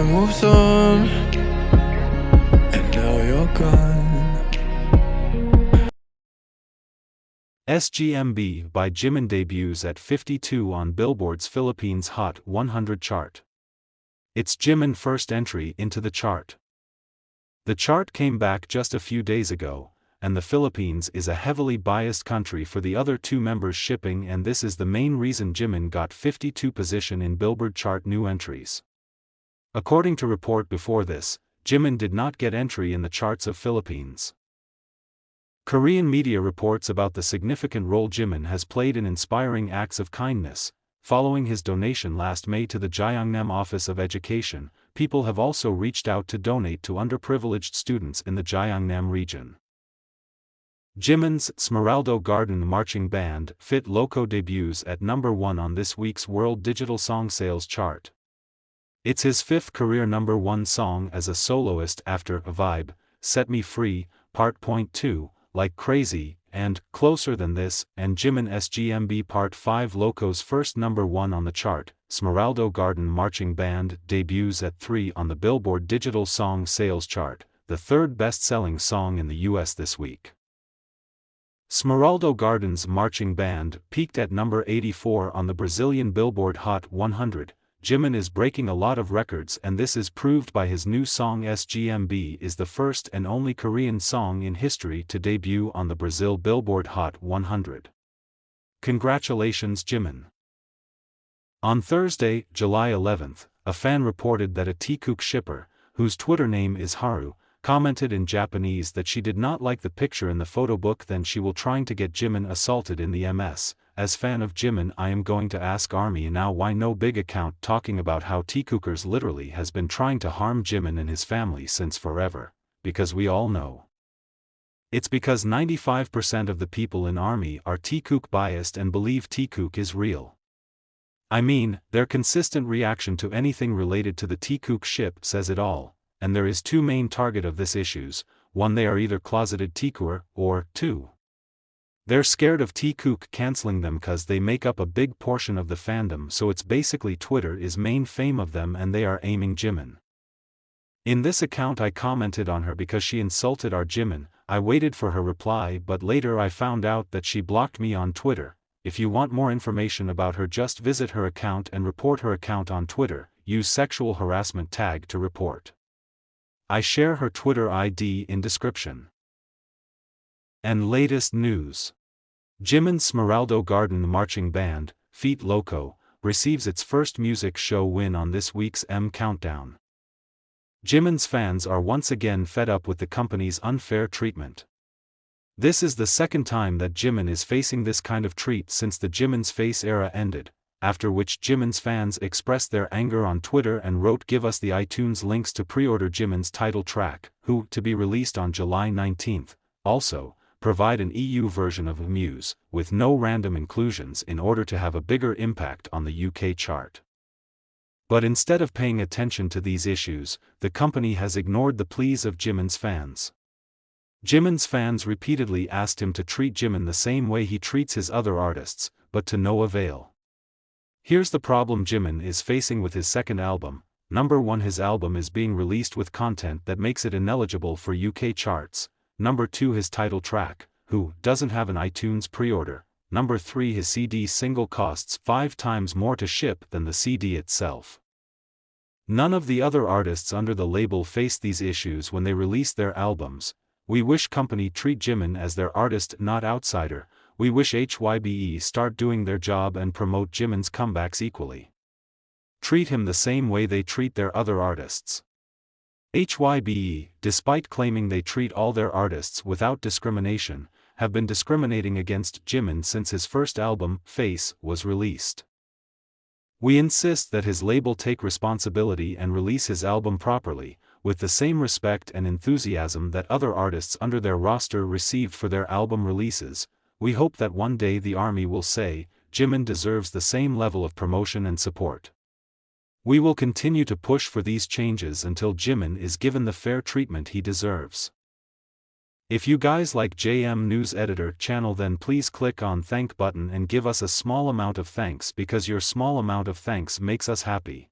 moved on, and now you're gone. SGMB by Jimin debuts at 52 on Billboard's Philippines Hot 100 chart. It's Jimin's first entry into the chart. The chart came back just a few days ago, and the Philippines is a heavily biased country for the other two members shipping, and this is the main reason Jimin got 52 position in Billboard chart new entries. According to report before this, Jimin did not get entry in the charts of Philippines. Korean media reports about the significant role Jimin has played in inspiring acts of kindness. Following his donation last May to the Gyeongnam Office of Education, people have also reached out to donate to underprivileged students in the Gyeongnam region. Jimin's Smeraldo Garden Marching Band Fit Loco debuts at number 1 on this week's World Digital Song Sales chart. It's his fifth career number 1 song as a soloist after A Vibe, Set Me Free, Part. 2, Like Crazy, and Closer Than This, and Jimin SGMB Part 5 Loco's first number 1 on the chart. Smeraldo Garden Marching Band debuts at 3 on the Billboard Digital Song Sales chart, the third best-selling song in the US this week. Smeraldo Garden's Marching Band peaked at number 84 on the Brazilian Billboard Hot 100. Jimin is breaking a lot of records, and this is proved by his new song SGMB is the first and only Korean song in history to debut on the Brazil Billboard Hot 100. Congratulations, Jimin. On Thursday, July 11th, a fan reported that a Tkook shipper, whose Twitter name is Haru, commented in Japanese that she did not like the picture in the photo book. Then she will trying to get Jimin assaulted in the MS. As fan of Jimin, I am going to ask Army now why no big account talking about how Tkookers literally has been trying to harm Jimin and his family since forever, because we all know. It's because 95% of the people in Army are Tkook biased and believe Tkook is real. I mean, their consistent reaction to anything related to the Tkook ship says it all, and there is two main target of this issues: one, they are either closeted Tkooker, or 2. They're scared of Tkook canceling them cause they make up a big portion of the fandom, so it's basically Twitter is main fame of them and they are aiming Jimin. In this account I commented on her because she insulted our Jimin. I waited for her reply, but later I found out that she blocked me on Twitter. If you want more information about her, just visit her account and report her account on Twitter. Use sexual harassment tag to report. I share her Twitter ID in description. And latest news. Jimin's Smeraldo Garden Marching Band, Feet Loco, receives its first music show win on this week's M Countdown. Jimin's fans are once again fed up with the company's unfair treatment. This is the second time that Jimin is facing this kind of treat since the Jimin's Face era ended, after which Jimin's fans expressed their anger on Twitter and wrote, "Give us the iTunes links to pre-order Jimin's title track, Who, to be released on July 19th. Also, provide an EU version of Muse, with no random inclusions in order to have a bigger impact on the UK chart." But instead of paying attention to these issues, the company has ignored the pleas of Jimin's fans. Jimin's fans repeatedly asked him to treat Jimin the same way he treats his other artists, but to no avail. Here's the problem Jimin is facing with his second album. Number 1, his album is being released with content that makes it ineligible for UK charts. Number 2, his title track, Who, doesn't have an iTunes pre-order. Number 3, his CD single costs 5 times more to ship than the CD itself. None of the other artists under the label faced these issues when they released their albums. We wish company treat Jimin as their artist, not outsider. We wish HYBE start doing their job and promote Jimin's comebacks equally. Treat him the same way they treat their other artists. HYBE, despite claiming they treat all their artists without discrimination, have been discriminating against Jimin since his first album, Face, was released. We insist that his label take responsibility and release his album properly, with the same respect and enthusiasm that other artists under their roster received for their album releases. We hope that one day the Army will say, Jimin deserves the same level of promotion and support. We will continue to push for these changes until Jimin is given the fair treatment he deserves. If you guys like JM News Editor channel, then please click on thank button and give us a small amount of thanks, because your small amount of thanks makes us happy.